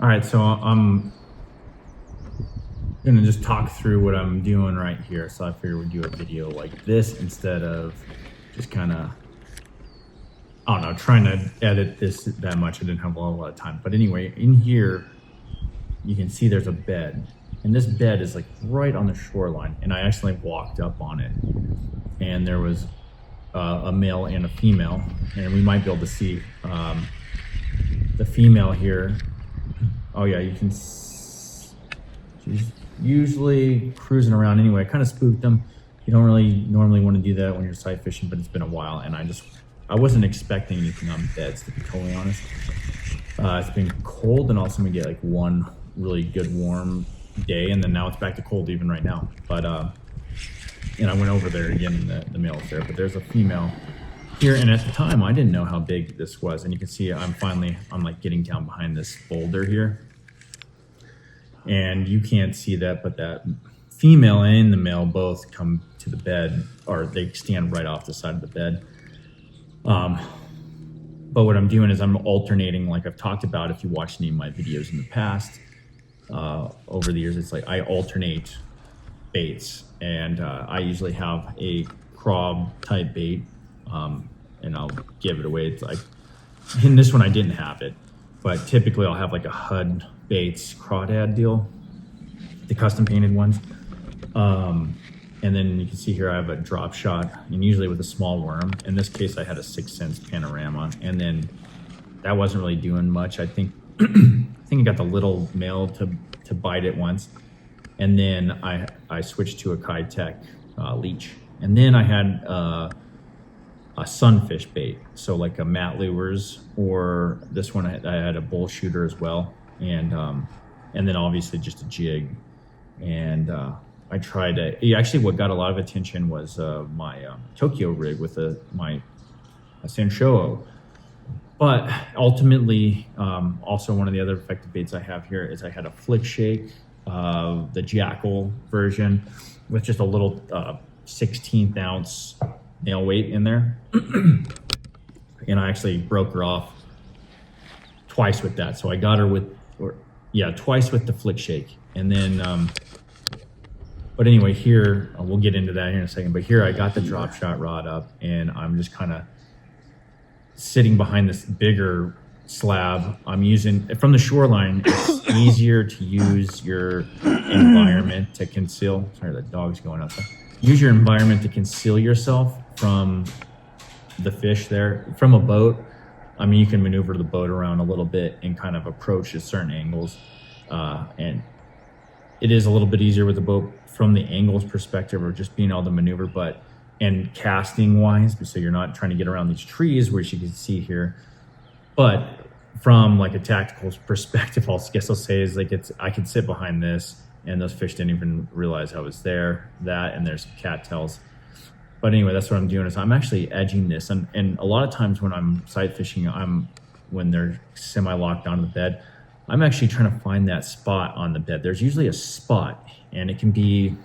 All right, so I'm gonna just talk through what I'm doing right here. So I figured we'd do a video like this instead of just kind of, I don't know, trying to edit this that much. I didn't have a lot of time. But anyway, in here, you can see there's a bed. And this bed is like right on the shoreline. And I actually walked up on it. And there was a male and a female. And we might be able to see the female here. Oh yeah, you can. She's usually cruising around anyway. I kind of spooked them. You don't really normally want to do that when you're sight fishing, but it's been a while, and I wasn't expecting anything on beds, to be totally honest. It's been cold, and also we get like one really good warm day, and then now it's back to cold even right now. But and I went over there again, and the male's there, but there's a female here, and at the time I didn't know how big this was, and you can see I'm like getting down behind this boulder here. And you can't see that, but that female and the male both come to the bed, or they stand right off the side of the bed. But what I'm doing is I'm alternating, like I've talked about if you watched any of my videos in the past, over the years, it's like I alternate baits, and I usually have a craw type bait, and I'll give it away. It's like, in this one I didn't have it, but typically I'll have like a HUD Baits crawdad deal, the custom painted ones. And then you can see here I have a drop shot, and usually with a small worm. In this case I had a 6 cents panorama, and then that wasn't really doing much. I think I got the little male to bite it once, and then I switched to a Kitech leech, and then I had a sunfish bait, so like a Matt Lures, or this one I had a bull shooter as well, and then obviously just a jig. And I tried to, actually what got a lot of attention was my Tokyo rig with my Sanshou. But ultimately, also one of the other effective baits I have here is I had a Flick Shake, the Jackal version, with just a little 16th ounce nail weight in there. And I actually broke her off twice with that. So I got her twice with the Flick Shake. And then, but anyway, here, we'll get into that here in a second, but here I got the drop shot rod up, and I'm just kind of sitting behind this bigger slab. I'm using, from the shoreline, it's easier to use your environment to conceal. Sorry, the dog's going outside. Use your environment to conceal yourself from the fish there. From a boat, I mean, you can maneuver the boat around a little bit and kind of approach at certain angles. And it is a little bit easier with the boat from the angles perspective, or just being able to maneuver, and casting wise, so you're not trying to get around these trees, which you can see here. But from like a tactical perspective, I'll say is like I could sit behind this, and those fish didn't even realize I was there. That, and there's some cattails. But anyway, that's what I'm doing, is I'm actually edging this. And a lot of times when I'm sight fishing, when they're semi-locked onto the bed, I'm actually trying to find that spot on the bed. There's usually a spot, and it can be,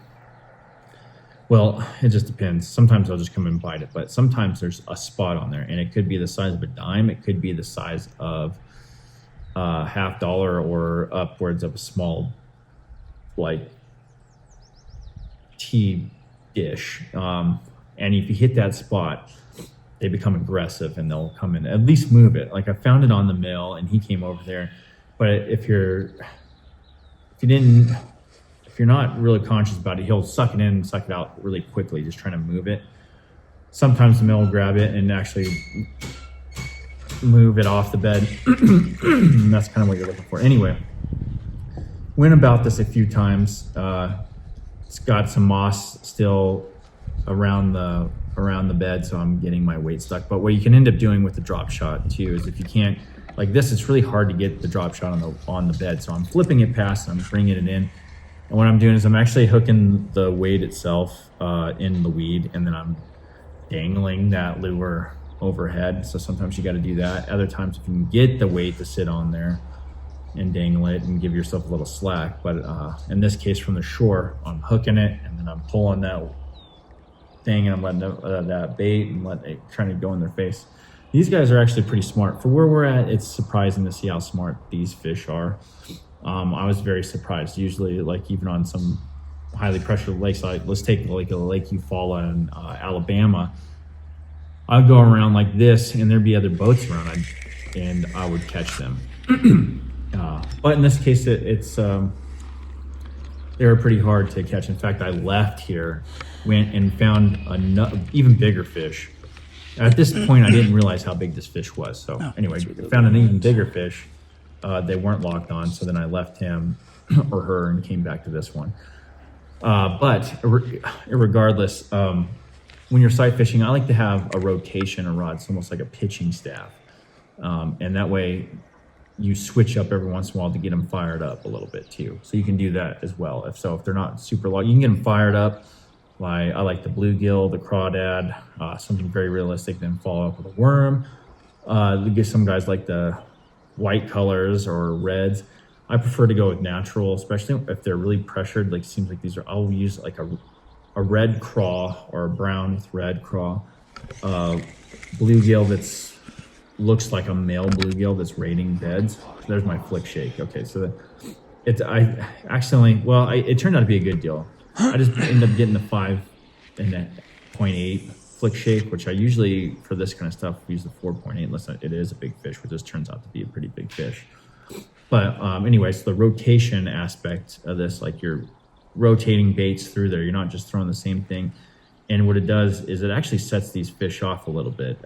well, it just depends. Sometimes I'll just come and bite it, but sometimes there's a spot on there, and it could be the size of a dime. It could be the size of $50 or upwards of a small, like, tea dish. And if you hit that spot, they become aggressive, and they'll come in, at least move it. Like I found it on the mill, and he came over there. But if you're not really conscious about it, he'll suck it in and suck it out really quickly, just trying to move it. Sometimes the male will grab it and actually move it off the bed. And that's kind of what you're looking for. Anyway, went about this a few times. It's got some moss still around the bed, so I'm getting my weight stuck. But what you can end up doing with the drop shot too is, if you can't, like this, it's really hard to get the drop shot on the bed. So I'm flipping it past, and I'm bringing it in. And what I'm doing is I'm actually hooking the weight itself in the weed, and then I'm dangling that lure overhead. So sometimes you got to do that. Other times, if you can get the weight to sit on there and dangle it and give yourself a little slack. But in this case, from the shore, I'm hooking it, and then I'm pulling that thing, and I'm letting that bait and trying to go in their face. These guys are actually pretty smart. For where we're at, it's surprising to see how smart these fish are. I was very surprised. Usually, like even on some highly pressured lakes, like let's take like a Lake Eufaula in Alabama, I'd go around like this and there'd be other boats around and I would catch them. But in this case, they were pretty hard to catch. In fact, I left here, went and found even bigger fish. At this point, I didn't realize how big this fish was. So anyway, found an even bigger fish. They weren't locked on, so then I left him or her and came back to this one. But regardless, when you're sight fishing, I like to have a rotation of rods, almost like a pitching staff. And that way you switch up every once in a while to get them fired up a little bit too. So you can do that as well. If they're not super long, you can get them fired up. I like the bluegill, the crawdad, something very realistic, then follow up with a worm. Some guys like the white colors or reds. I prefer to go with natural, especially if they're really pressured. Like seems like these are, I'll use like a red craw or a brown with red craw. Bluegill looks like a male bluegill that's raiding beds. There's my flick shake. Okay, so it turned out to be a good deal. I just ended up getting the 5.8 flick shake, which I usually for this kind of stuff use the 4.8 unless it is a big fish, which this turns out to be a pretty big fish. But anyways, the rotation aspect of this, like you're rotating baits through there, you're not just throwing the same thing. And what it does is it actually sets these fish off a little bit.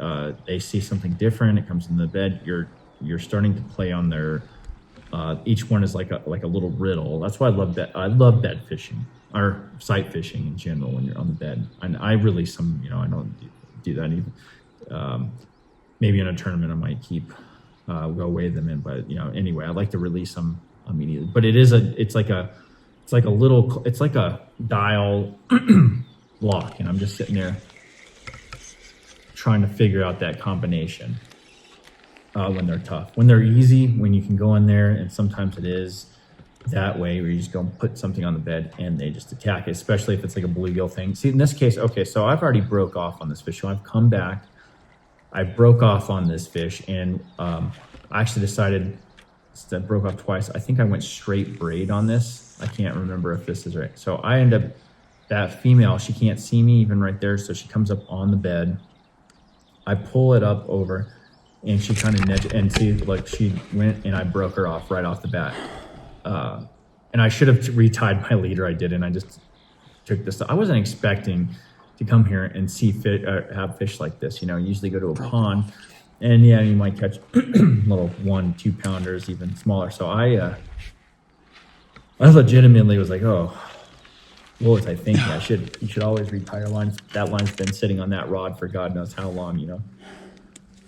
They see something different. It comes in the bed. You're starting to play on their. Each one is like a little riddle. That's why I love bed. I love bed fishing or sight fishing in general when you're on the bed. And I release them. I don't do that even. Maybe in a tournament I might go weigh them in. But anyway, I like to release them immediately. But it's like a dial. Lock, and I'm just sitting there trying to figure out that combination when they're tough. When they're easy, when you can go in there, and sometimes it is that way where you just go and put something on the bed and they just attack it, especially if it's like a bluegill thing. See, in this case, okay, so I've already broke off on this fish. So I've come back, I broke off on this fish, and I actually decided I broke off twice. I think I went straight braid on this. I can't remember if this is right. So I end up, that female, she can't see me even right there, so she comes up on the bed. I pull it up over, and she kind of nudged, and see, like she went, and I broke her off right off the bat. And I should have retied my leader. I didn't. I just took this. I wasn't expecting to come here and see have fish like this. You usually go to a pond, and yeah, you might catch little 1-2 pounders, even smaller. So I legitimately was like, oh. Well, I think you should always retire lines. That line's been sitting on that rod for God knows how long,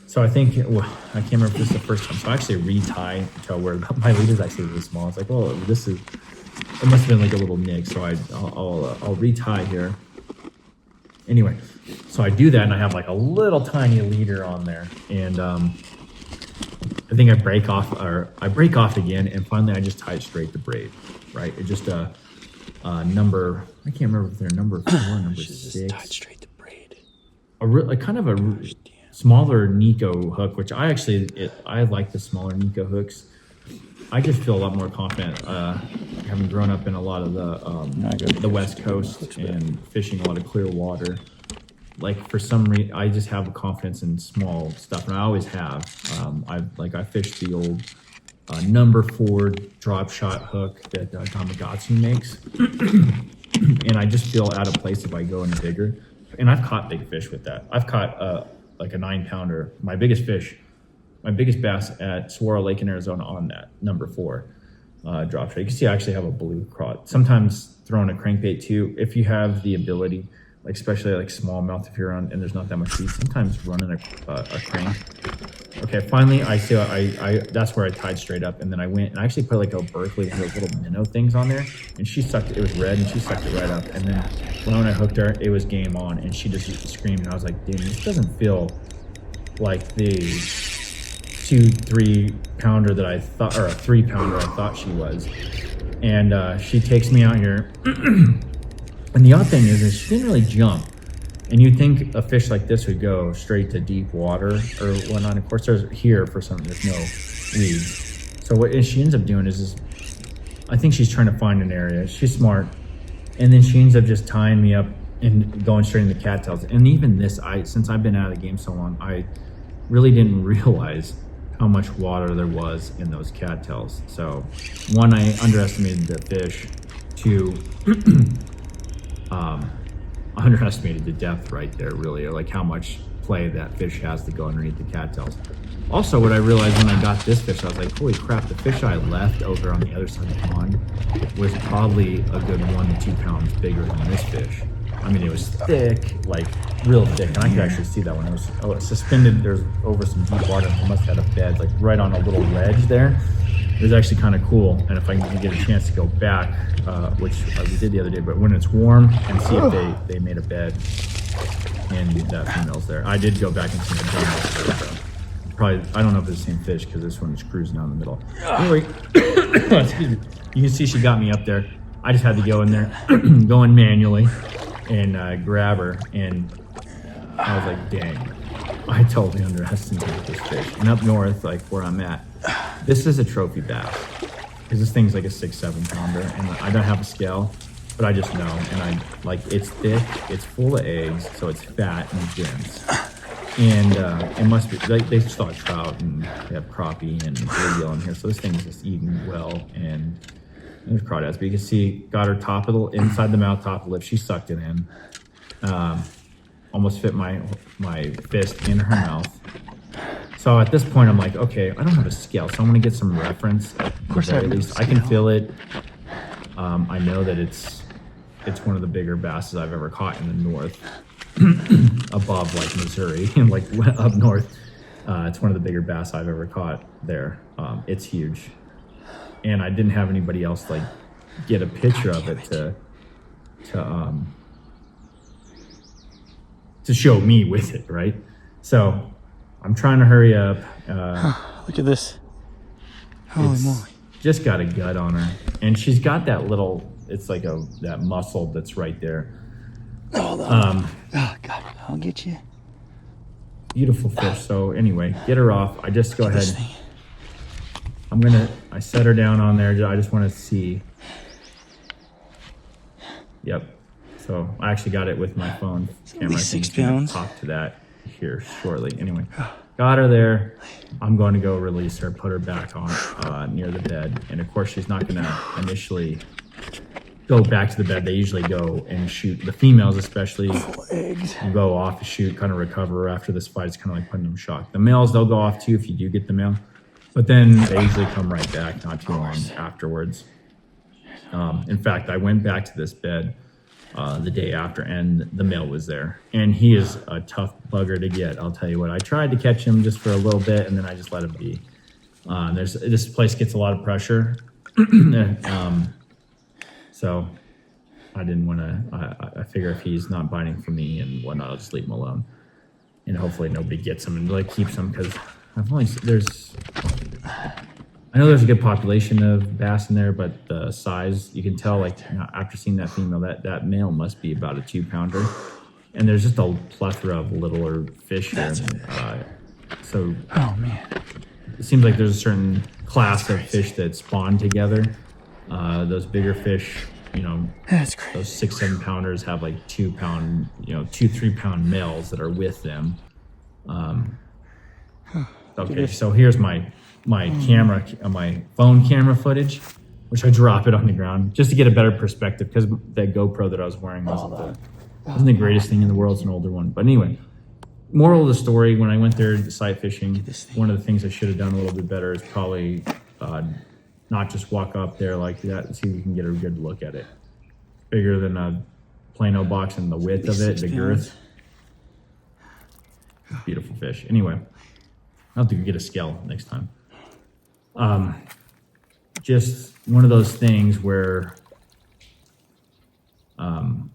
So I think, I can't remember if this is the first time. So I actually retie to where my lead is actually really small. It's like, oh, it must have been like a little nick. So I'll retie here. Anyway, so I do that, and I have like a little tiny leader on there. And I think I break off again, and finally I just tie it straight to braid, right? It just, number, I can't remember if they're number 4, number 6. Just tied straight to braid. Kind of a smaller Nico hook, which I like the smaller Nico hooks. I just feel a lot more confident, having grown up in a lot of the West Coast and fishing a lot of clear water. Like for some reason, I just have a confidence in small stuff, and I always have. I fished the old number 4 drop shot hook that Tamagotchi makes, and I just feel out of place if I go any bigger. And I've caught big fish with that. I've caught like a 9-pounder. My biggest bass at Saguaro Lake in Arizona on that number 4 drop shot. You can see I actually have a blue craw. Sometimes throwing a crankbait too, if you have the ability, like especially like smallmouth, if you're on and there's not that much feed, sometimes running a crank. Okay, finally I that's where I tied straight up, and then I went and I actually put like a Berkeley, those little minnow things on there, and she sucked it. It was red, and she sucked it right up. And then when I hooked her, it was game on, and she just screamed. And I was like, dude, this doesn't feel like the 2-3 pounder that I thought, or a 3 pounder I thought she was. And she takes me out here, and the odd thing is she didn't really jump. And you'd think a fish like this would go straight to deep water or whatnot. Of course, there's here for some, there's no weeds. So what she ends up doing is I think she's trying to find an area. She's smart. And then she ends up just tying me up and going straight into cattails. And even this, since I've been out of the game so long, I really didn't realize how much water there was in those cattails. So one, I underestimated the fish. Two, underestimated the depth right there, really, or like how much play that fish has to go underneath the cattails. Also, what I realized when I got this fish, I was like, holy crap, the fish I left over on the other side of the pond was probably a good 1 to 2 pounds bigger than this fish. I mean, it was thick, like real thick, and I could actually see that when it was suspended. There's over some deep water. It must have had a bed, like right on a little ledge there. It was actually kind of cool, and if I can get a chance to go back, which we did the other day, but when it's warm, and see if they made a bed and that female's there. I did go back and see the jungle. Probably, I don't know if it's the same fish because this one is cruising down the middle. Anyway, excuse me. You can see she got me up there. I just had to go in there, go in manually, and grab her, and I was like, dang, I totally underestimated this fish. And up north, like where I'm at, this is a trophy bass, because this thing's like a 6-7 pounder, and I don't have a scale, but I just know, and it's thick, it's full of eggs, so it's fat and dense, and it must be, they just thought trout, and they have crappie and bluegill in here, so this thing's just eating well, and there's crawdads, but you can see, got her inside the mouth, top of the lip, she sucked it in, almost fit my fist in her mouth. So at this point, I'm like, okay, I don't have a scale, so I'm gonna get some reference. Of course, at least I can feel it. I know that it's one of the bigger basses I've ever caught in the north, above like Missouri and like up north. It's one of the bigger bass I've ever caught there. It's huge, and I didn't have anybody else like get a picture of it to show me with it, right? So I'm trying to hurry up. Look at this. Holy moly. Just got a gut on her. And she's got that little, it's like that muscle that's right there. Oh, God, I'll get you. Beautiful fish. So anyway, get her off. I just go ahead. I set her down on there. I just want to see. Yep. So I actually got it with my phone camera. 6 pounds. Talk to that here shortly. Anyway, got her there. I'm going to go release her, put her back on near the bed. And of course, she's not going to initially go back to the bed. They usually go and shoot. The females especially go off to shoot, kind of recover after this fight. It's kind of like putting them in shock. The males, they'll go off too if you do get the male. But then they usually come right back not too long afterwards. In fact, I went back to this bed the day after, and the male was there, and he is a tough bugger to get. I'll tell you what, I tried to catch him just for a little bit, and then I just let him be. This place gets a lot of pressure, so I didn't want to. I figure if he's not biting for me and whatnot, I'll just leave him alone, and hopefully nobody gets him and like keeps him, because I know there's a good population of bass in there, but the size, you can tell, like, after seeing that female, that male must be about a 2-pounder. And there's just a plethora of littler fish here. So, oh man, it seems like there's a certain class of fish that spawn together. Those bigger fish, that's crazy. Those 6-7 pounders have like 2-pound, 2-3 pound males that are with them. Okay, so here's my camera, my phone camera footage, which I drop it on the ground just to get a better perspective, because that GoPro that I was wearing wasn't the greatest thing in the world. It's an older one. But anyway, moral of the story, when I went there sight fishing, one of the things I should have done a little bit better is probably not just walk up there like that and see if we can get a good look at it. Bigger than a Plano box, and the width of it, the girth. Beautiful fish. Anyway, I'll have to get a scale next time. Just one of those things where, well,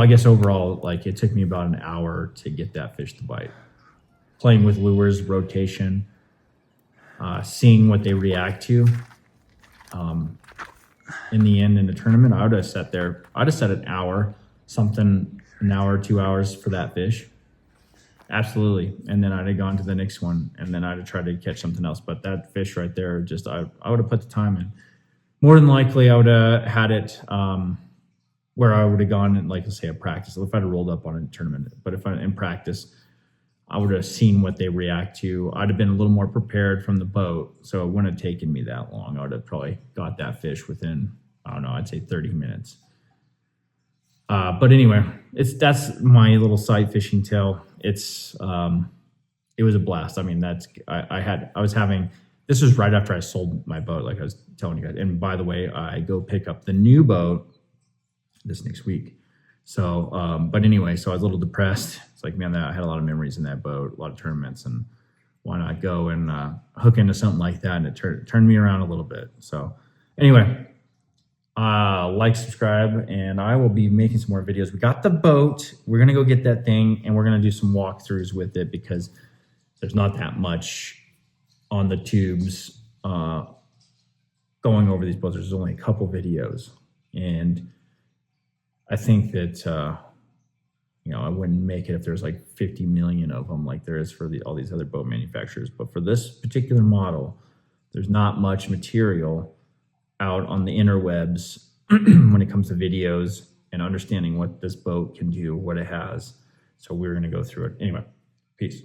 I guess overall, like, it took me about an hour to get that fish to bite. Playing with lures, rotation, seeing what they react to. In the end, in the tournament, I would have sat there. I'd have sat an hour something an hour, 2 hours for that fish. Absolutely. And then I'd have gone to the next one, and then I'd have tried to catch something else. But that fish right there, just I would have put the time in. More than likely, I would have had it where I would have gone and, like, let's say, a practice. If I'd have rolled up on a tournament, but if I in practice, I would have seen what they react to. I'd have been a little more prepared from the boat, so it wouldn't have taken me that long. I would have probably got that fish within, I don't know, I'd say 30 minutes. But anyway, that's my little sight fishing tale. It was a blast. I mean, this was right after I sold my boat, like I was telling you guys. And by the way, I go pick up the new boat this next week. So, but anyway, so I was a little depressed. It's like, man, I had a lot of memories in that boat, a lot of tournaments, and why not go and hook into something like that? And it turned me around a little bit. So anyway, like, subscribe, and I will be making some more videos. We got the boat. We're going to go get that thing, and we're going to do some walkthroughs with it because there's not that much on the tubes going over these boats. There's only a couple videos, and I think that I wouldn't make it if there's like 50 million of them like there is for all these other boat manufacturers. But for this particular model, there's not much material out on the interwebs when it comes to videos and understanding what this boat can do, what it has. So we're going to go through it. Anyway, peace.